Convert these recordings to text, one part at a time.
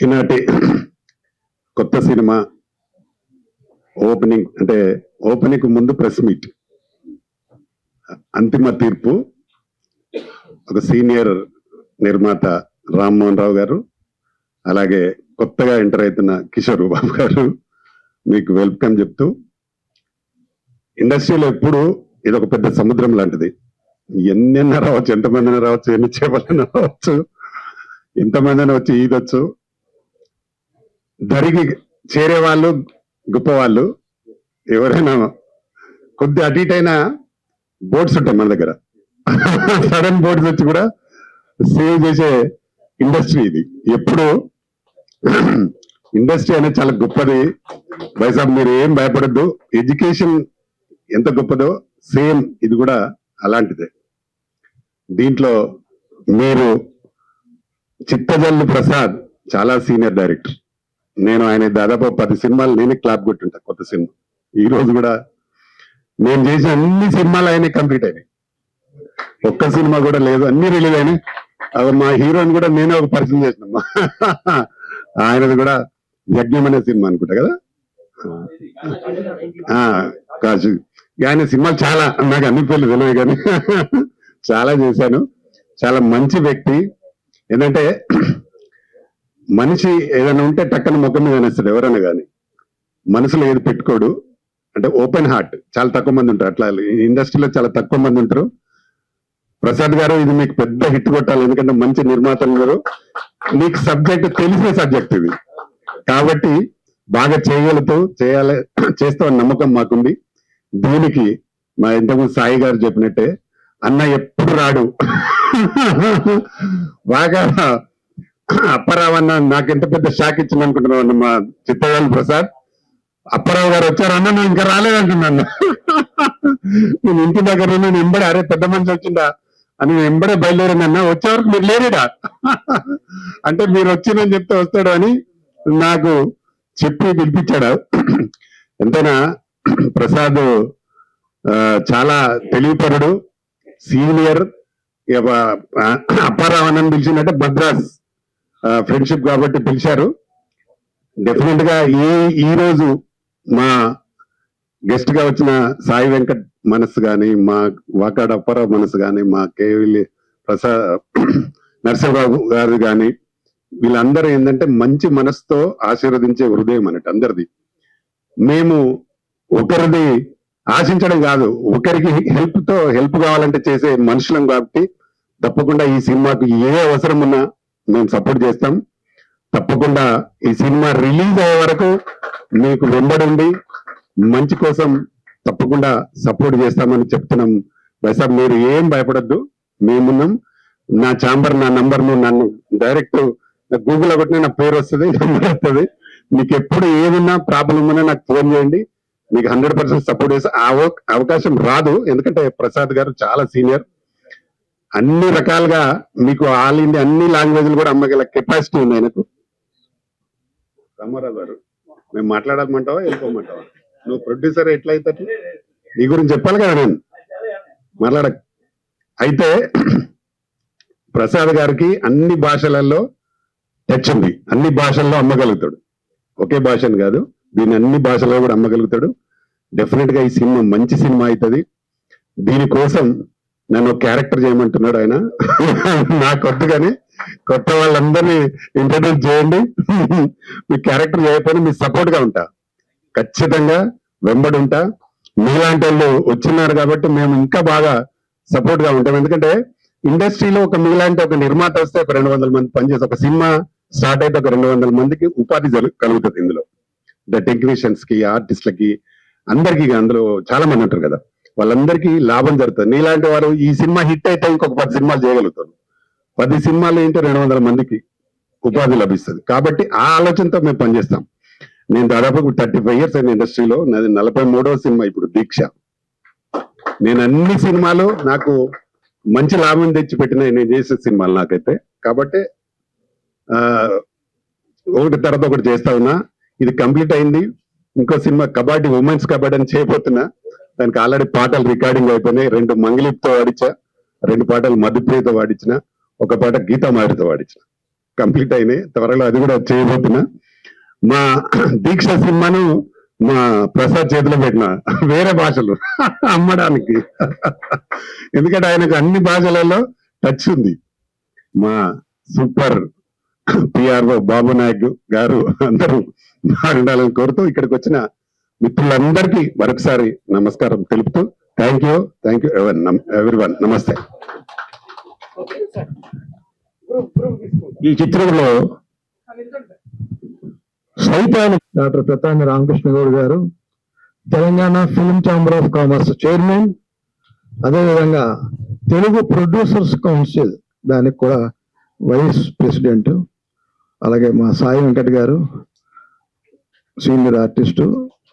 ఈనాటి కొత్త cinema opening అంటే ఓపెనింగ్ ముందు ప్రెస్ మీట్, అంతిమ తీర్పు ఒక సీనియర్ నిర్మాత రామ్మోహన్ రావు గారు, అలాగే కొత్తగా ఎంటర్ అవుతున్న కిషోర్ బాబు గారు మీకు వెల్కమ్ చెప్తూ, ఇండస్ట్రీలో ఎప్పుడు ఇది ఒక పెద్ద సముద్రం లాంటిది. ఎన్నైనా రావచ్చు, ఎంతమంది రావచ్చు, ఎన్ని చేపలైనా రావచ్చు, ఎంతమంది వచ్చి ఈదొచ్చు. దరికి చేరే వాళ్ళు గొప్ప వాళ్ళు, ఎవరైనా కొద్ది అటు ఇటు అయినా బోట్స్ ఉంటాయి మన దగ్గర. సడన్ బోట్స్ వచ్చి కూడా సేవ్ చేసే ఇండస్ట్రీ ఇది. ఎప్పుడు ఇండస్ట్రీ అనేది చాలా గొప్పది. వైసాబ్ మీరు ఏం భయపడద్దు. ఎడ్యుకేషన్ ఎంత గొప్పదో సేమ్ ఇది కూడా అలాంటిదే. దీంట్లో మీరు చిత్తజల్లు ప్రసాద్ చాలా సీనియర్ డైరెక్టర్. నేను ఆయన దాదాపు 10 సినిమాలు నేనే క్లాప్ కొట్టుంటా. కొత్త సినిమా ఈ రోజు కూడా నేను చేసిన అన్ని సినిమాలు ఆయనే కంప్లీట్ అయినాయి. ఒక్క సినిమా కూడా లేదు, అన్ని రిలీజ్ అయినాయి. అది మా హీరోయిన్ కూడా నేనే ఒక పరిచయం చేసినమ్మా. ఆయనది కూడా యజ్ఞం అనే సినిమా అనుకుంటా కదా. కాజు ఆయన సినిమాలు చాలా, నాకు అన్ని పేర్లు తెలియదు కానీ చాలా చేశాను. చాలా మంచి వ్యక్తి. ఏంటంటే మనిషి ఏదైనా ఉంటే టక్కన ముఖం మీద అనేస్తాడు ఎవరైనా కానీ, మనసులో ఏది పెట్టుకోడు. అంటే ఓపెన్ హార్ట్. చాలా తక్కువ మంది ఉంటారు అట్లా, ఇండస్ట్రీలో చాలా తక్కువ మంది ఉంటారు. ప్రసాద్ గారు ఇది మీకు పెద్ద హిట్ కొట్టాలి, ఎందుకంటే మంచి నిర్మాతలు గారు, మీకు సబ్జెక్ట్ తెలిసిన సబ్జెక్ట్ ఇది కాబట్టి బాగా చేస్తామని నమ్మకం మాకుంది. దీనికి మా ఇంతకుముందు సాయి గారు చెప్పినట్టే, అన్న ఎప్పుడు రాడు. బాగా అప్పారావు అన్న నాకు ఎంత పెద్ద షాక్ ఇచ్చింది అనుకుంటున్నావు అన్న. మా చిత్తజల్లు ప్రసాద్ అప్పారావు గారు వచ్చారన్న, నేను ఇంకా రాలేదంటున్నాను. నేను ఇంటి దగ్గర నేను ఎంబడే, అరే పెద్ద మనిషి వచ్చిందా అని ఎంబడే బయలుదేరిందన్న. వచ్చే వరకు మీరు లేరుడా అంటే మీరు వచ్చిందని చెప్తే వస్తాడు అని నాకు చెప్పి పిలిపించాడు. ఎంతైనా ప్రసాద్ చాలా తెలివిపరుడు, సీనియర్. అప్పారావు అన్నని పిలిచిందంటే మద్రాస్ ఫ్రెండ్షిప్ కాబట్టి పిలిచారు. డెఫినెట్ గా ఈ రోజు మా గెస్ట్ గా వచ్చిన సాయి వెంకట్ మనసు కానీ, మా వాకాడ అప్పారావు మనసు కానీ, మా కేవిలి నరసింహబాబు గారు కానీ, వీళ్ళందరూ ఏంటంటే మంచి మనసుతో ఆశీర్వదించే హృదయం అన్నట్టు అందరిది. మేము ఒకరిది ఆశించడం కాదు, ఒకరికి హెల్ప్ కావాలంటే చేసే మనుషులం కాబట్టి తప్పకుండా ఈ సినిమాకు ఏ అవసరం ఉన్నా మేము సపోర్ట్ చేస్తాం. తప్పకుండా ఈ సినిమా రిలీజ్ అయ్యే వరకు మీకు వెంబడి మంచి కోసం తప్పకుండా సపోర్ట్ చేస్తామని చెప్తున్నాం. వైసాబ్ మీరు ఏం భయపడద్దు, మేమున్నాం. నా ఛాంబర్, నా నంబర్ను నన్ను డైరెక్ట్ గూగుల్ కొట్టిన నా పేరు వస్తుంది, నంబర్ వస్తుంది. మీకు ఎప్పుడు ఏదన్నా ప్రాబ్లం ఉన్నా నాకు ఫోన్ చేయండి. మీకు 100% సపోర్ట్ చేస్తే అవకాశం రాదు, ఎందుకంటే ప్రసాద్ గారు చాలా సీనియర్. అన్ని రకాలుగా మీకు ఆల్ ఇండియా అన్ని లాంగ్వేజ్లు కూడా అమ్మగల కెపాసిటీ ఉంది ఆయనకు. రామారావు గారు, మేము మాట్లాడాలమంటావా వెళ్ళిపోమంటావా? నువ్వు ప్రొడ్యూసర్ ఎట్లయితే నీ గురించి చెప్పాలి కదా, నేను మాట్లాడ. అయితే ప్రసాద్ గారికి అన్ని భాషలలో టచ్ ఉంది, అన్ని భాషల్లో అమ్మగలుగుతాడు. ఒకే భాషను కాదు, దీన్ని అన్ని భాషల్లో కూడా అమ్మగలుగుతాడు. డెఫినెట్ గా ఈ సినిమా మంచి సినిమా అవుతుంది. దీనికోసం నన్ను క్యారెక్టర్ చేయమంటున్నాడు ఆయన. నాకు కొత్త కానీ కొత్త వాళ్ళందరినీ ఇంట్రడ్యూస్ చేయండి. మీ క్యారెక్టర్ చేయకపోయినా మీ సపోర్ట్ గా ఉంటా, ఖచ్చితంగా వెంబడి ఉంటా. మీలాంటి వాళ్ళు వచ్చినారు కాబట్టి మేము ఇంకా బాగా సపోర్ట్ గా ఉంటాం. ఎందుకంటే ఇండస్ట్రీలో ఒక మీలాంటి ఒక నిర్మాత వస్తే ఒక 200 మంది పనిచేసి, ఒక సినిమా స్టార్ట్ అయితే ఒక 200 మందికి ఉపాధి కలుగుతుంది. ఇందులో టెక్నీషియన్స్ కి, ఆర్టిస్టులకి, అందరికీ అందులో చాలా మంది ఉంటారు కదా, వాళ్ళందరికీ లాభం జరుగుతుంది. నీలాంటి వారు ఈ సినిమా హిట్ అయితే ఇంకొక 10 సినిమాలు చేయగలుగుతారు. 10 సినిమాలు ఏంటో 200 మందికి ఉపాధి లభిస్తుంది. కాబట్టి ఆ ఆలోచనతో మేము పనిచేస్తాం. నేను దాదాపు 35 ఇయర్స్ అయిన ఇండస్ట్రీలో, నాది 43వ సినిమా ఇప్పుడు దీక్ష. నేను అన్ని సినిమాలు నాకు మంచి లాభం తెచ్చి పెట్టిన నేను చేసే సినిమాలు నాకైతే. కాబట్టి ఒకటి తర్వాత ఒకటి చేస్తా ఉన్నా. ఇది కంప్లీట్ అయింది. ఇంకో సినిమా కబడ్డీ, ఉమెన్స్ కబడ్డీ అని చేయబోతున్నా. దానికి ఆల్రెడీ పాటలు రికార్డింగ్ అయిపోయినాయి. 2 మంగళీప్తో వాడించా, 2 పాటలు మధుప్రియతో వాడించిన, ఒక పాట గీతామారితో వాడించిన. కంప్లీట్ అయినాయి, త్వరలో అది కూడా చేయబోతున్నా. మా దీక్ష సినిమాను మా ప్రసాద్ చేతిలో పెట్టిన వేరే భాషలు అమ్మడానికి, ఎందుకంటే ఆయనకు అన్ని భాషలలో టచ్ ఉంది. మా సూపర్ పిఆర్ఓ బాబు నాయక్ గారు అందరూ బాగుండాలని కోరుతూ ఇక్కడికి వచ్చిన మిత్రులందరికీ మరొకసారి నమస్కారం తెలుపుతూ థ్యాంక్ యూ ఎవ్రీవన్. నమస్తే. ఈ చిత్రంలో సైతాన్ డాక్టర్ ప్రతాని రామకృష్ణ గౌడ్ గారు, Telangana film chamber of commerce chairman, అదేవిధంగా తెలుగు ప్రొడ్యూసర్స్ కౌన్సిల్ దానికి కూడా వైస్ ప్రెసిడెంట్, అలాగే మా సాయి వెంకట్ గారు senior artist,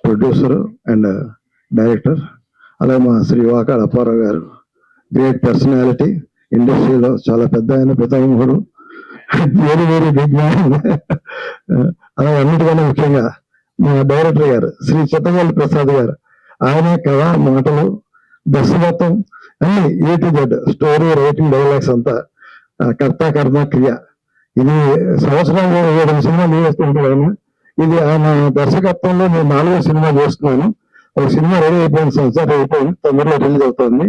producer and director, అలాగే మా శ్రీ వాకాడ అప్పారావు గారు గ్రేట్ పర్సనాలిటీ, ఇండస్ట్రీలో చాలా పెద్ద ఆయన పితామహుడు, వెరీ వెరీ బిగ్ మ్యాన్. అలాగే అన్నిటికన్నా ముఖ్యంగా మా డైరెక్టర్ గారు శ్రీ చిత్తగల్లి ప్రసాద్ గారు, ఆయనే కథ, మాటలు, దర్శకత్వం అన్ని A to Z, story, writing, dialogues అంతా కర్త కర్మ క్రియ. ఇది సంవత్సరంలో 7 సినిమాలు వేస్తుంటాడు ఆయన. ఇది ఆయన దర్శకత్వంలో నేను 4వ సినిమా చేస్తున్నాను. ఒక సినిమా రెడీ అయిపోయింది, సంవత్సరం అయిపోయింది, తొందరలో రిలీజ్ అవుతుంది,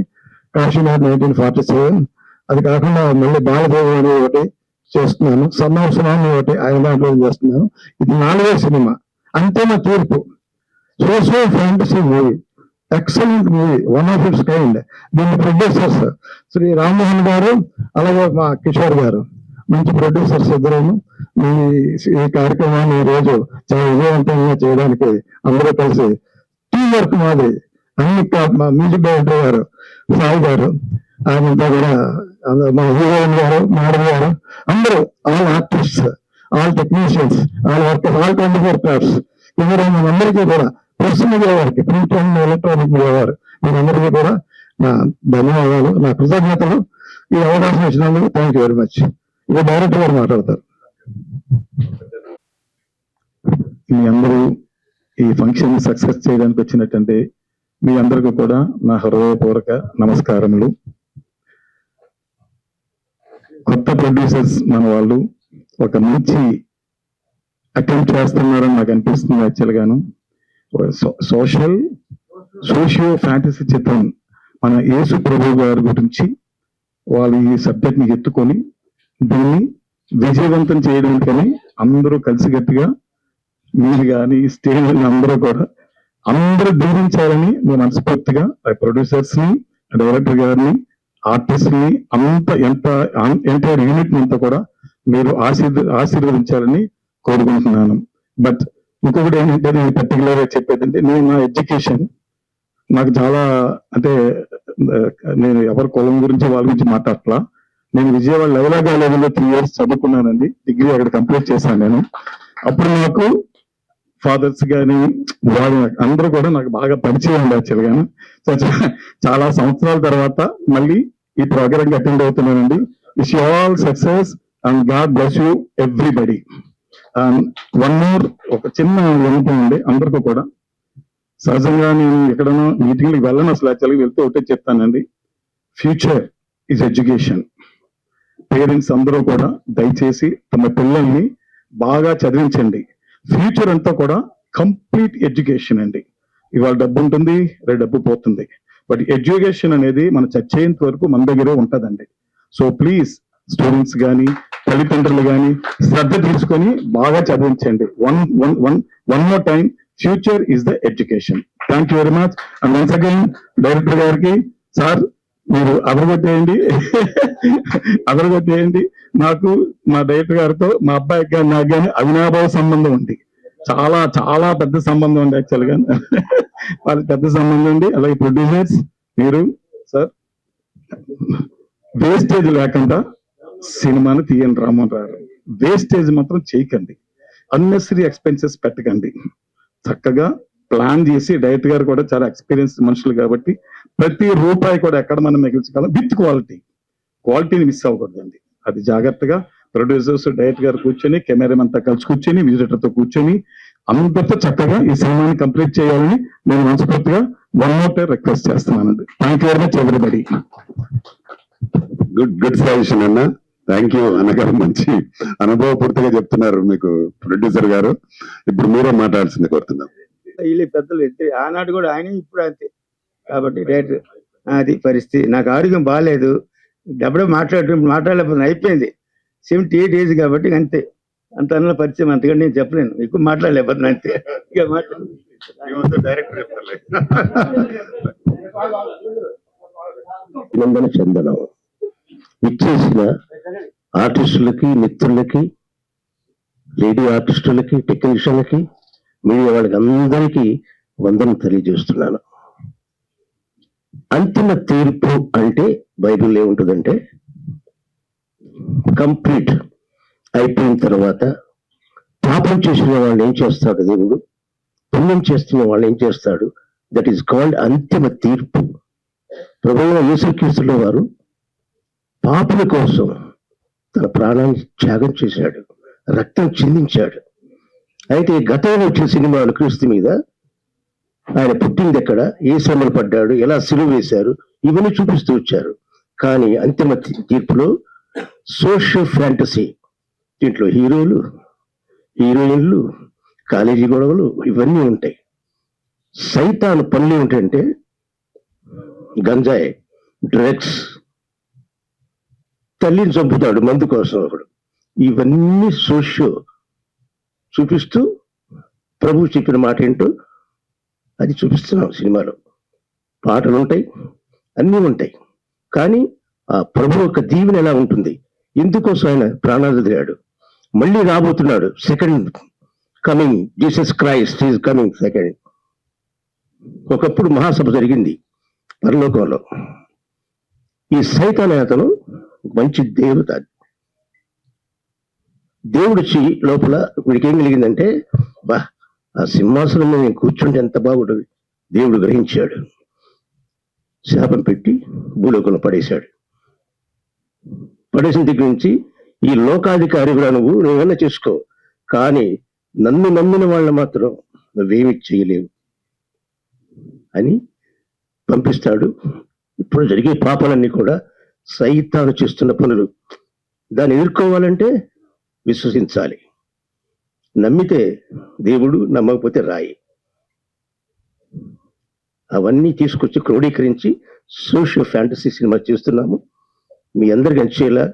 కాశీనాథ్ 1947. అది కాకుండా మళ్ళీ బాలదేవి అనే ఒకటి చేస్తున్నాను, సన్నాసునాన్ని ఒకటి ఆయన దాంట్లో చేస్తున్నాను. ఇది 4వ సినిమా. అంతిమ తీర్పు socio fantasy movie, excellent movie, one of it's kind. దీని ప్రొడ్యూసర్స్ శ్రీ రామ్మోహన్ గారు, అలాగే మా కిషోర్ గారు, మంచి ప్రొడ్యూసర్స్ ఇద్దరును. ఈ కార్యక్రమాన్ని ఈ రోజు చాలా విజయవంతంగా చేయడానికి అందరూ కలిసి టీం వర్క్ మాది. అన్ని మా మ్యూజిక్ డైరెక్టర్ గారు సాయి గారు, ఆయనంతా కూడా మా హీరోయిన్ గారు, మాడల్ గారు, అందరూ, all artists, all technicians, all workers, all 24 crafts, cameraman అందరికీ కూడా, ప్రెస్ మీడియా వారికి, ప్రింట్ అండ్ ఎలక్ట్రానిక్ మీడియా వారు, మీరందరికీ కూడా నా ధన్యవాదాలు, నా కృతజ్ఞతలు. ఈ అవకాశం ఇచ్చినందుకు థ్యాంక్ యూ వెరీ మచ్. ఇది డైరెక్టర్ గారు మాట్లాడతారు. మీ అందరూ ఈ ఫంక్షన్ సక్సెస్ చేయడానికి వచ్చినట్టంటే మీ అందరికీ కూడా నా హృదయపూర్వక నమస్కారములు. కొత్త ప్రొడ్యూసర్స్ మన వాళ్ళు ఒక మంచి అటెంప్ట్ చేస్తున్నారని నాకు అనిపిస్తుంది. యాక్చువల్ గాను సోషియో ఫ్యాంటసీ చిత్రం మన యేసు ప్రభు గారి గురించి వాళ్ళు ఈ సబ్జెక్ట్ ని ఎత్తుకొని దీన్ని విజయవంతం చేయడానికని అందరూ కలిసికట్టుగా, మీరు కానీ స్టేజ్ అందరూ కూడా అందరూ దీవించాలని నేను మనస్ఫూర్తిగా ప్రొడ్యూసర్స్ ని, డైరెక్టర్ గారిని, ఆర్టిస్ట్ ని, ఎంటైర్ యూనిట్ అంతా కూడా మీరు ఆశీర్వదించాలని కోరుకుంటున్నాను. బట్ ఇంకొకటి ఏంటంటే నేను పర్టికులర్ గా చెప్పేదంటే, నేను నా ఎడ్యుకేషన్ నాకు చాలా, అంటే నేను ఎవరి కులం గురించి వాళ్ళ గురించి మాట్లాడట్లా. నేను విజయవాడ లైలా కాలేజీలో 3 years చదువుకున్నానండి, డిగ్రీ అక్కడ కంప్లీట్ చేశాను నేను. అప్పుడు నాకు ఫాదర్స్ కానీ వాళ్ళు అందరూ కూడా నాకు బాగా పరిచయం ఉంది యాక్చువల్ గాను. చాలా సంవత్సరాల తర్వాత మళ్ళీ ఈ ప్రోగ్రామ్ అటెండ్ అవుతున్నానండి. Wish you all success and God bless you everybody. One more, ఒక చిన్న వినపం అండి అందరికీ కూడా. సహజంగా నేను ఎక్కడైనా మీటింగ్లకు వెళ్ళను, అసలు యాక్చువల్గా వెళ్తే ఒకటే చెప్తానండి, ఫ్యూచర్ ఈజ్ ఎడ్యుకేషన్. పేరెంట్స్ అందరూ కూడా దయచేసి తమ పిల్లల్ని బాగా చదివించండి. ఫ్యూచర్ అంతా కూడా కంప్లీట్ ఎడ్యుకేషన్ అండి. ఇవాళ డబ్బు ఉంటుంది, రేపు డబ్బు పోతుంది, బట్ ఎడ్యుకేషన్ అనేది మన చచ్చేంత వరకు మన దగ్గరే ఉంటుందండి. సో ప్లీజ్ స్టూడెంట్స్ కానీ తల్లిదండ్రులు కానీ శ్రద్ధ తీసుకొని బాగా చదివించండి. One more time, future is the education. Thank you very much. And once again director గారికి, సార్ మీరు అదరగొట్టేయండి. నాకు మా డైరెక్టర్ గారితో, మా అబ్బాయికి కానీ నాకు కానీ అవినాభావ సంబంధం ఉంది, చాలా చాలా పెద్ద సంబంధం ఉంది యాక్చువల్ గా, వాళ్ళకి పెద్ద సంబంధం ఉంది. అలాగే ప్రొడ్యూసర్స్ మీరు సార్, వేస్టేజ్ లేకుండా సినిమాని తీయండి. రామోహన్ రావు, వేస్టేజ్ మాత్రం చేయకండి, అన్నెసరీ ఎక్స్పెన్సెస్ పెట్టకండి. చక్కగా ప్లాన్ చేసి, డైరెక్టర్ గారు కూడా చాలా ఎక్స్పీరియన్స్ మనుషులు కాబట్టి ప్రతి రూపాయి కూడా ఎక్కడ మనం మిగిల్చగలం విత్ క్వాలిటీని మిస్ అవ్వకూడదండి. అది జాగ్రత్తగా ప్రొడ్యూసర్స్, డైరెక్టర్ గారు కూర్చొని, కెమెరామెన్ అంతా కలిసి కూర్చొని, విజిటర్తో కూర్చొని అందరితో చక్కగా ఈ సినిమాని కంప్లీట్ చేయాలని నేను మనస్ఫూర్తిగా వన్ మోర్ టైం రిక్వెస్ట్ చేస్తున్నానండి. Thank you very much everybody. Good suggestion అన్న. థ్యాంక్ యూ అన్నగారు, మంచి అనుభవపూర్తిగా చెప్తున్నారు మీకు ప్రొడ్యూసర్ గారు. ఇప్పుడు మీరే మాట్లాడాల్సింది కోరుతున్నాం. వీళ్ళు పెద్దలు ఇద్దరు ఆనాడు కూడా ఆయన ఇప్పుడు అంతే కాబట్టి రేటు అది పరిస్థితి. నాకు ఆరోగ్యం బాగాలేదు, డబ్బుడే మాట్లాడలేకపోతే అయిపోయింది. 78 ఏజ్ కాబట్టి అంతే. అంత అన్న పరిచయం అంతకంటే నేను చెప్పలేను, ఎక్కువ మాట్లాడలేకపోతున్నా అంతే. ఇక డైరెక్టర్ చెప్తారులే. నందన చందనం ఇచ్చేసిన ఆర్టిస్టులకి, మిత్రులకి, రేడియో ఆర్టిస్టులకి, టెక్నీషియన్లకి, మీడియా వాళ్ళకి అందరికీ వందనం తెలియజేస్తున్నాను. అంతిమ తీర్పు అంటే బైబిల్ ఏముంటుందంటే, కంప్లీట్ అయిపోయిన తర్వాత పాపం చేసిన వాళ్ళని ఏం చేస్తాడు దేవుడు, పుణ్యం చేస్తున్న వాళ్ళని ఏం చేస్తాడు, దట్ ఈస్ కాల్డ్ అంతిమ తీర్పు. ప్రభువైన యేసుక్రీస్తుల వారు పాపుల కోసం తన ప్రాణాన్ని త్యాగం చేశాడు, రక్తం చిందించాడు. అయితే గతంలో వచ్చిన సినిమాలు క్రీస్తు మీద ఆయన పుట్టింది ఎక్కడ, ఏ శ్రమలు పడ్డాడు, ఎలా సిలువ వేశారు, ఇవన్నీ చూపిస్తూ వచ్చారు. కానీ అంతిమ తీర్పులో సోషల్ ఫ్యాంటసీ, దీంట్లో హీరోలు, హీరోయిన్లు, కాలేజీ గొడవలు ఇవన్నీ ఉంటాయి. సైతాను పనులు ఏమిటంటే గంజాయి, డ్రగ్స్, తల్లిని చంపుతాడు మందు కోసం ఒకడు. ఇవన్నీ సోషో చూపిస్తూ ప్రభు చెప్పిన మాట ఏంటో అది చూపిస్తున్నాం సినిమాలో. పాటలు ఉంటాయి, అన్నీ ఉంటాయి. కానీ ఆ ప్రభు యొక్క దీవెన ఎలా ఉంటుంది, ఎందుకోసం ఆయన ప్రాణాలు వదిలాడు, మళ్ళీ రాబోతున్నాడు, second coming, Jesus Christ is coming second. ఒకప్పుడు మహాసభ జరిగింది పరలోకంలో. ఈ సైతాన్ అతను మంచి దేవత, దేవుడు లోపల వీడికి ఏం కలిగిందంటే, బా ఆ సింహాసనం మీద నేను కూర్చుంటే ఎంత బాగుంటుంది, దేవుడు గ్రహించాడు, శాపం పెట్టి భూలోకంలో పడేశాడు. పడేసిన దగ్గర నుంచి ఈ లోకాధికారి కూడా నువ్వేమన్నా చేసుకో, కానీ నన్ను నమ్మిన వాళ్ళని మాత్రం నువ్వేమి చేయలేవు అని పంపిస్తాడు. ఇప్పుడు జరిగే పాపాలన్నీ కూడా సైతాను చేస్తున్న పనులు. దాన్ని ఎదుర్కోవాలంటే విశ్వసించాలి. నమ్మితే దేవుడు, నమ్మకపోతే రాయి. అవన్నీ తీసుకొచ్చి క్రోడీకరించి సోషల్ ఫ్యాంటసీ సినిమా చేస్తున్నాము. మీ అందరికి నచ్చేలా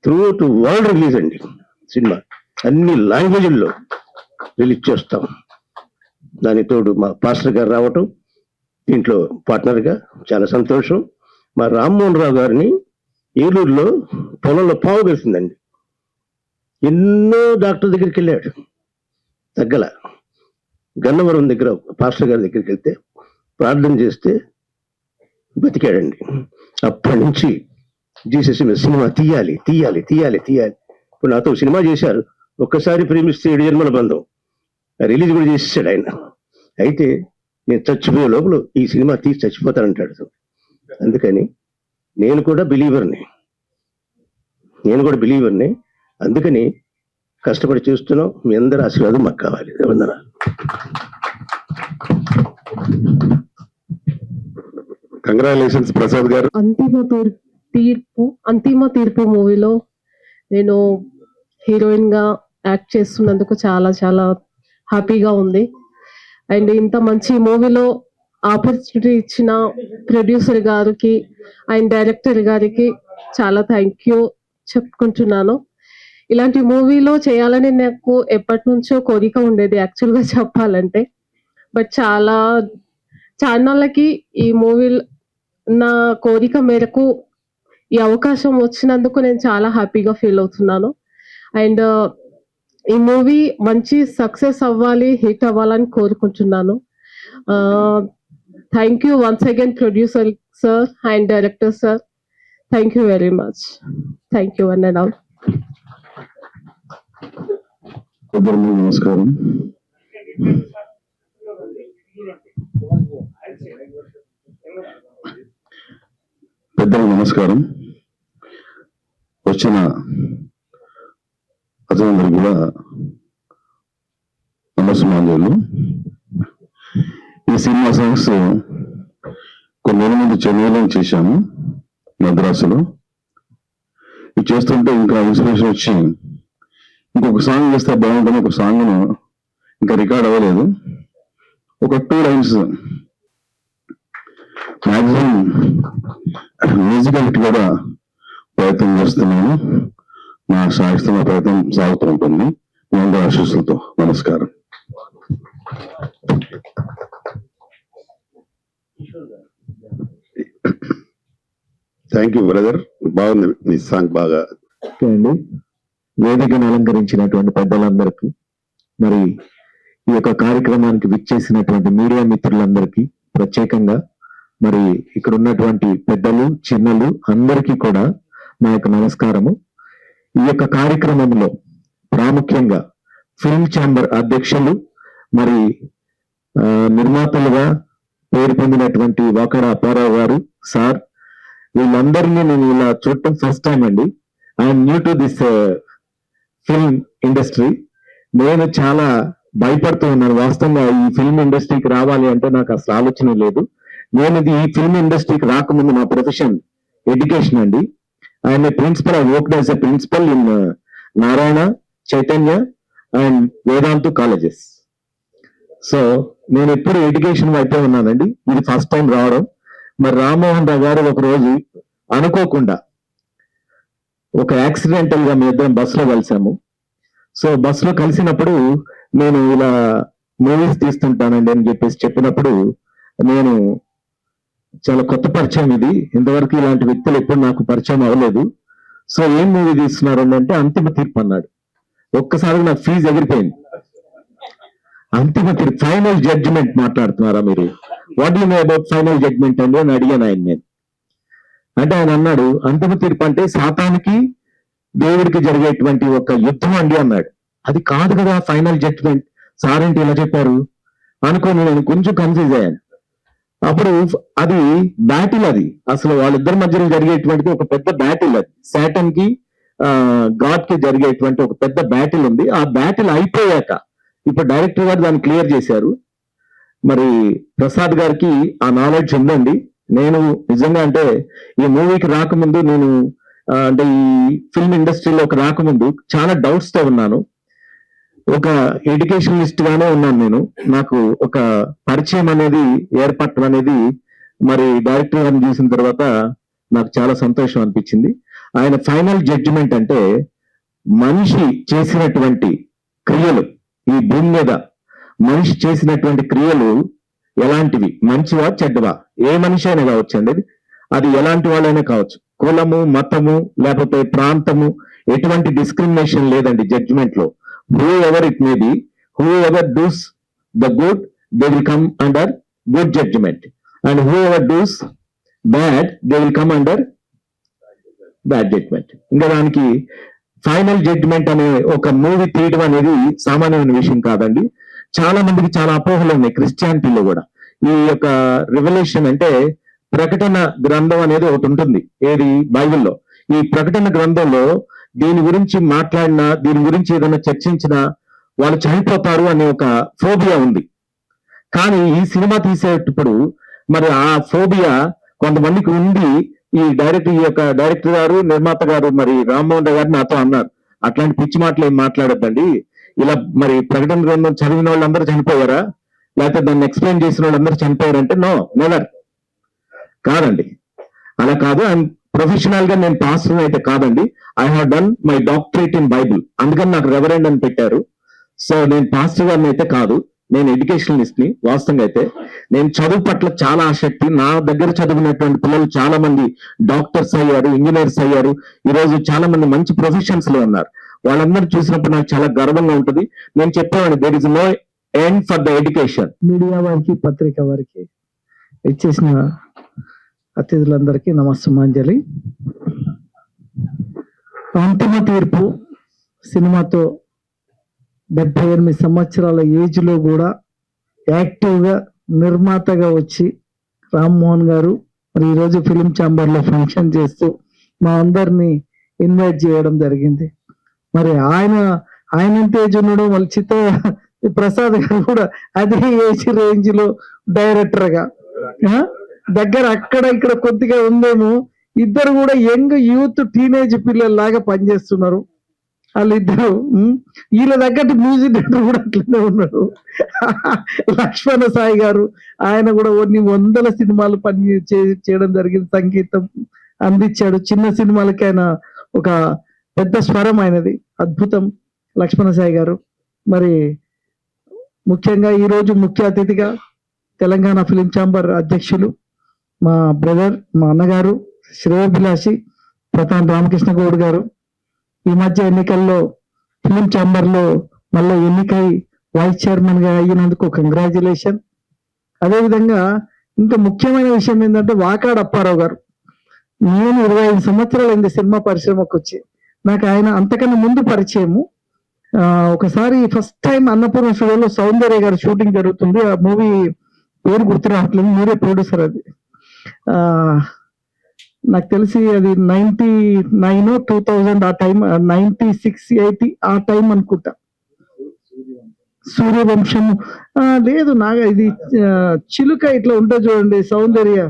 త్రూఅవుట్ వరల్డ్ రిలీజ్ అండి సినిమా, అన్ని లాంగ్వేజ్ల్లో రిలీజ్ చేస్తాం. దానికి తోడు మా పాస్టర్ గారు రావటం దీంట్లో పార్ట్నర్గా చాలా సంతోషం. మా రామ్మోహన్ రావు గారిని ఏలూరులో పొలంలో పావు కలిసిందండి. ఎన్నో డాక్టర్ దగ్గరికి వెళ్ళాడు, తగ్గల. గన్నవరం దగ్గర పాస్టర్ గారి దగ్గరికి వెళ్తే ప్రార్థన చేస్తే బతికాడండి. అప్పటి నుంచి జీసస్ సినిమా తీయాలి తీయాలి తీయాలి తీయాలి. ఇప్పుడు నాతో సినిమా చేశారు, ఒక్కసారి ప్రేమిస్తే 7 జన్మల బంధం, రిలీజ్ కూడా చేసేసాడు ఆయన. అయితే నేను చచ్చిపోయే లోపల ఈ సినిమా తీసి చచ్చిపోతానంటాడు. అందుకని నేను కూడా బిలీవర్ని, అందుకని కష్టపడి చూస్తున్నాం. మీ అందరి ఆశీర్వాదం మాకు కావాలి. వందనాలు. కంగ్రాచులేషన్స్ ప్రసాద్ గారు. అంతిమ తీర్పు మూవీలో నేను హీరోయిన్ గా యాక్ట్ చేస్తున్నందుకు చాలా చాలా హ్యాపీగా ఉంది. అండ్ ఇంత మంచి మూవీలో ఆపర్చునిటీ ఇచ్చిన ప్రొడ్యూసర్ గారికి అండ్ డైరెక్టర్ గారికి చాలా థ్యాంక్ యూ చెప్పుకుంటున్నాను. ఇలాంటి మూవీలో చేయాలని నాకు ఎప్పటి నుంచో కోరిక ఉండేది యాక్చువల్గా చెప్పాలంటే. బట్ చాలా నాళ్ళకి ఈ మూవీ నా కోరిక మేరకు ఈ అవకాశం వచ్చినందుకు నేను చాలా హ్యాపీగా ఫీల్ అవుతున్నాను. అండ్ ఈ మూవీ మంచి సక్సెస్ అవ్వాలి, హిట్ అవ్వాలని కోరుకుంటున్నాను. Thank you once again producer sir and director sir. Thank you very much. Thank you one and all. నమస్కారం. పెద్దలకు నమస్కారం. వచ్చిన అతనందరికి కూడా నమస్కారాలు. ఈ సినిమా సాంగ్స్ కొన్ని నెలల ముందు చెన్నైలో చేశాము, మద్రాసులో. ఈ చేస్తుంటే ఇంకా ఇన్స్పిరేషన్ వచ్చి ఇంకొక సాంగ్ చేస్తే బాగుంటుంది. ఒక సాంగ్ ఇంకా రికార్డ్ అవ్వలేదు. ఒక 2 లైన్స్ మ్యాక్సిమం మ్యూజికాలిటీ కూడా ప్రయత్నం చేస్తున్నాను. నా సాగిస్తున్న ప్రయత్నం సాగుతూ ఉంటుంది. మీ అందరి ఆశీస్సులతో నమస్కారం. థ్యాంక్ యూ బ్రదర్, బాగుంది నీ సాంగ్ బాగా. అండి వేదికను అలంకరించినటువంటి పెద్దలందరికీ, మరి ఈ యొక్క కార్యక్రమానికి విచ్చేసినటువంటి మీడియా మిత్రులందరికీ ప్రత్యేకంగా, మరి ఇక్కడ ఉన్నటువంటి పెద్దలు చిన్నలు అందరికీ కూడా నా యొక్క నమస్కారము. ఈ యొక్క కార్యక్రమంలో ప్రాముఖ్యంగా ఫిల్మ్ ఛాంబర్ అధ్యక్షులు, మరి నిర్మాతలుగా పేరు పొందినటువంటి వాకడ అప్పారావు గారు సార్, వీళ్ళందరినీ నేను ఇలా చూడటం ఫస్ట్ టైం అండి. I'm new to this film industry. నేను చాలా భయపడుతూ ఉన్నాను. వాస్తవంగా ఈ ఫిల్మ్ ఇండస్ట్రీకి రావాలి అంటే నాకు అసలు ఆలోచన లేదు. నేను ఈ ఫిల్మ్ ఇండస్ట్రీకి రాకముందు నా ప్రొఫెషన్ ఎడ్యుకేషన్ అండి. I'm a principal. I worked as a principal in Narayana, Chaitanya and Vedantu colleges. సో నేను ఎప్పుడు ఎడ్యుకేషన్ వైపే ఉన్నానండి. ఇది ఫస్ట్ టైం రావడం. మరి రామ్మోహన్ రావు గారు ఒక రోజు అనుకోకుండా ఒక యాక్సిడెంటల్ గా మీ ఇద్దరం బస్సులో కలిసాము. సో బస్సులో కలిసినప్పుడు నేను ఇలా మూవీస్ తీస్తుంటానండి అని చెప్పినప్పుడు నేను చాలా కొత్త పరిచయం ఇది, ఇంతవరకు ఇలాంటి వ్యక్తులు ఎప్పుడు నాకు పరిచయం అవ్వలేదు. సో ఏం మూవీ తీస్తున్నారు అంటే అంతిమ తీర్పు అన్నాడు. ఒక్కసారి నాకు ఫీజు ఎగిరిపోయింది. అంతిమ తీర్పు, ఫైనల్ జడ్జిమెంట్ మాట్లాడుతున్నారా మీరు? What you know about final judgement అండి అని అడిగాను ఆయన. నేను అంటే ఆయన అన్నాడు, అంతిమ తీర్పు అంటే సాతానికి దేవుడికి జరిగేటువంటి ఒక యుద్ధం అండి అన్నాడు. అది కాదు కదా ఫైనల్ జడ్జిమెంట్, సార్ ఏంటి ఇలా చెప్పారు అనుకోని నేను కొంచెం కన్ఫ్యూజ్ అయ్యాను. అప్పుడు అది బ్యాటిల్, అది అసలు వాళ్ళిద్దరి మధ్యలో జరిగేటువంటిది ఒక పెద్ద బ్యాటిల్. అది సాటన్ కి గాడ్ కి జరిగేటువంటి ఒక పెద్ద బ్యాటిల్ ఉంది. ఆ బ్యాటిల్ అయిపోయాక ఇప్పుడు డైరెక్టర్ గారు దాన్ని క్లియర్ చేశారు. మరి ప్రసాద్ గారికి ఆ నాలెడ్జ్ ఉందండి. నేను నిజంగా అంటే ఈ మూవీకి రాకముందు, నేను అంటే ఈ ఫిల్మ్ ఇండస్ట్రీలోకి రాకముందు చాలా డౌట్స్ తో ఉన్నాను. ఒక ఎడ్యుకేషనలిస్ట్ గానే ఉన్నాను నేను. నాకు ఒక పరిచయం అనేది ఏర్పడటం అనేది మరి డైరెక్టర్ గారిని చూసిన తర్వాత నాకు చాలా సంతోషం అనిపించింది. ఆయన ఫైనల్ జడ్జిమెంట్ అంటే మనిషి చేసినటువంటి క్రియలు, ఈ భూమి మీద మనిషి చేసినటువంటి క్రియలు ఎలాంటివి, మంచివా చెడ్డవా, ఏ మనిషి అయినా కావచ్చు అండి, అది ఎలాంటి వాళ్ళైనా కావచ్చు, కులము మతము లేకపోతే ప్రాంతము, ఎటువంటి డిస్క్రిమినేషన్ లేదండి జడ్జిమెంట్ లో. Whoever it may be, whoever does the good they will come under good judgement, and whoever does bad they will come under bad judgement. ఇంకా దానికి ఫైనల్ జడ్జిమెంట్ అనే ఒక movie తీయడం అనేది సామాన్యమైన విషయం కాదండి. చాలా మందికి చాలా అపోహలు ఉన్నాయి క్రిస్టియానిటీలో కూడా. ఈ యొక్క రివల్యూషన్ అంటే ప్రకటన గ్రంథం అనేది ఒకటి ఉంటుంది, ఏది బైబిల్లో. ఈ ప్రకటన గ్రంథంలో దీని గురించి మాట్లాడినా, దీని గురించి ఏదైనా చర్చించినా వాళ్ళు చనిపోతారు అనే ఒక ఫోబియా ఉంది. కానీ ఈ సినిమా తీసేటప్పుడు మరి ఆ ఫోబియా కొంతమందికి ఉండి ఈ యొక్క డైరెక్టర్ గారు, నిర్మాత గారు మరి రామ్మోహన్ రావు గారు నాతో అన్నారు, అట్లాంటి పిచ్చి మాటలు ఏం మాట్లాడద్దండి, ఇలా మరి ప్రకటన గ్రంథం చదివిన వాళ్ళందరూ చనిపోయారా, లేకపోతే దాన్ని ఎక్స్ప్లెయిన్ చేసిన వాళ్ళందరూ చనిపోయారంటే నో, నెవర్, కాదండి, అలా కాదు. అండ్ ప్రొఫెషనల్ గా నేను పాస్టర్ అయితే కాదండి. I have done my doctorate in Bible, అందుకని నాకు రెవరెండ్ అని పెట్టారు. సో నేను పాస్టర్ గారిని అయితే కాదు, నేను ఎడ్యుకేషనలిస్ట్ ని. వాస్తవంగా అయితే నేను చదువు పట్ల చాలా ఆసక్తి. నా దగ్గర చదివినటువంటి పిల్లలు చాలా మంది డాక్టర్స్ అయ్యారు, ఇంజనీర్స్ అయ్యారు, ఈ రోజు చాలా మంది మంచి ప్రొఫెషన్స్ లో ఉన్నారు. వాళ్ళందరూ చూసినప్పుడు నాకు చాలా గర్వంగా ఉంటుంది. నేను చెప్పేవాడిని, there is no end for the education. Media వారికి, పత్రిక వారికి, ఇచ్చేసిన అతిథులందరికీ నమస్సుమాంజలి. అంతిమ తీర్పు సినిమాతో 78 సంవత్సరాల ఏజ్ లో కూడా యాక్టివ్ గా నిర్మాతగా వచ్చి రామ్మోహన్ గారు మరి ఈరోజు ఫిలిం ఛాంబర్ లో ఫంక్షన్ చేస్తూ మా అందరినీ ఇన్వైట్ చేయడం జరిగింది. మరి ఆయన ఏజ్ ఉండడం వాళ్ళ ప్రసాద్ గారు కూడా అదే ఏజ్ రేంజ్ లో డైరెక్టర్ గా దగ్గర అక్కడ ఇక్కడ కొద్దిగా ఉందేమో. ఇద్దరు కూడా యంగ్ యూత్ టీనేజ్ పిల్లల్లాగా పనిచేస్తున్నారు వాళ్ళిద్దరు. వీళ్ళ తగ్గట్టు మ్యూజిక్ డైరెక్టర్ కూడా అట్లనే ఉన్నాడు. లక్ష్మణ సాయి గారు, ఆయన కూడా కొన్ని వందల సినిమాలు చేయడం జరిగింది, సంగీతం అందించాడు. చిన్న సినిమాలకి ఆయన ఒక పెద్ద స్వరం ఆయనది, అద్భుతం లక్ష్మణ సాయి గారు. మరి ముఖ్యంగా ఈరోజు ముఖ్య అతిథిగా తెలంగాణ ఫిలిం ఛాంబర్ అధ్యక్షులు మా బ్రదర్, మా అన్నగారు, శ్రేయోభిలాషి ప్రతాన్ రామకృష్ణ గౌడ్ గారు. ఈ మధ్య ఎన్నికల్లో ఫిలిం ఛాంబర్ లో మళ్ళీ ఎన్నికై వైస్ చైర్మన్ గా అయినందుకు కంగ్రాచులేషన్. అదేవిధంగా ఇంకా ముఖ్యమైన విషయం ఏంటంటే వాకాడ అప్పారావు గారు. నేను 25 సంవత్సరాలు అయింది సినిమా పరిశ్రమకు వచ్చి. నాకు ఆయన అంతకన్నా ముందు పరిచయము. ఒకసారి ఫస్ట్ టైం అన్నపూర్ణ స్టూడియోలో సౌందర్య గారు షూటింగ్ జరుగుతుంది. ఆ మూవీ పేరు గుర్తు రావట్లేదు, మీరే ప్రొడ్యూసర్. అది నాకు తెలిసి అది 99 2000 ఆ టైం, 96 80 ఆ టైం అనుకుంటా. సూర్యవంశం లేదు ఇది చిలుక ఇట్లా ఉంటుంది చూడండి, సౌందర్య.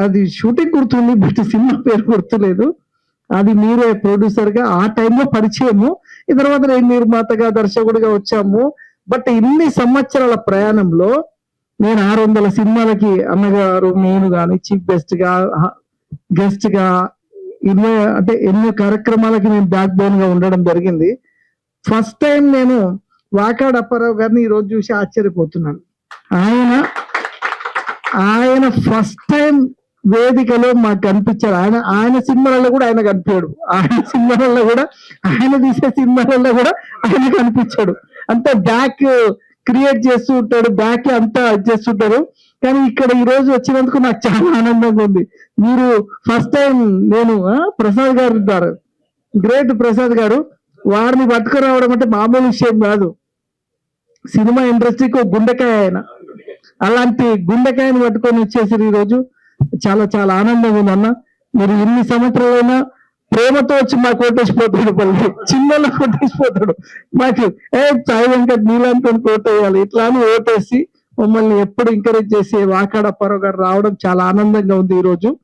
అది షూటింగ్ గుర్తుంది, బట్ సినిమా పేరు గుర్తులేదు. అది మీరే ప్రొడ్యూసర్ గా ఆ టైంలో పరిచయము. ఈ తర్వాత నేను నిర్మాతగా, దర్శకుడిగా వచ్చాము. బట్ ఇన్ని సంవత్సరాల ప్రయాణంలో నేను 600 సినిమాలకి అన్నగారు, నేను కానీ చీఫ్ గెస్ట్ గా ఎన్నో కార్యక్రమాలకి నేను బ్యాక్ బోన్ గా ఉండడం జరిగింది. ఫస్ట్ టైం నేను వాకాడ అప్పారావు గారిని ఈ రోజు చూసి ఆశ్చర్యపోతున్నాను. ఆయన ఫస్ట్ టైం వేదికలో మాకు కనిపించాడు. ఆయన సినిమాలలో కూడా ఆయన కనిపించాడు. ఆయన సినిమాలలో కూడా, ఆయన తీసే సినిమాలలో కూడా ఆయన కనిపించాడు. అంతా బ్యాక్ క్రియేట్ చేస్తూ ఉంటాడు, బ్యాక్ అంతా చేస్తుంటారు. కానీ ఇక్కడ ఈ రోజు వచ్చినందుకు నాకు చాలా ఆనందంగా ఉంది. మీరు ఫస్ట్ టైం నేను ప్రసాద్ గారు ఉంటారు, గ్రేట్ ప్రసాద్ గారు, వారిని పట్టుకురావడం అంటే మామూలు విషయం కాదు. సినిమా ఇండస్ట్రీకి ఒక గుండెకాయ ఆయన. అలాంటి గుండెకాయని పట్టుకొని వచ్చేసి ఈ రోజు చాలా చాలా ఆనందంగా ఉంది. అన్న మీరు ఇన్ని సంవత్సరాలైనా ప్రేమతో వచ్చి మాకు ఓటేసిపోతాడు, పల్లి చిన్నలో కొట్టేసిపోతాడు. మాకు సాయి వెంకట్ నీలాంటి ఓటేయాలి ఇట్లా అని ఓటేసి మమ్మల్ని ఎప్పుడు ఎంకరేజ్ చేసి వాకాడ అప్పారావు గారు రావడం చాలా ఆనందంగా ఉంది ఈ రోజు.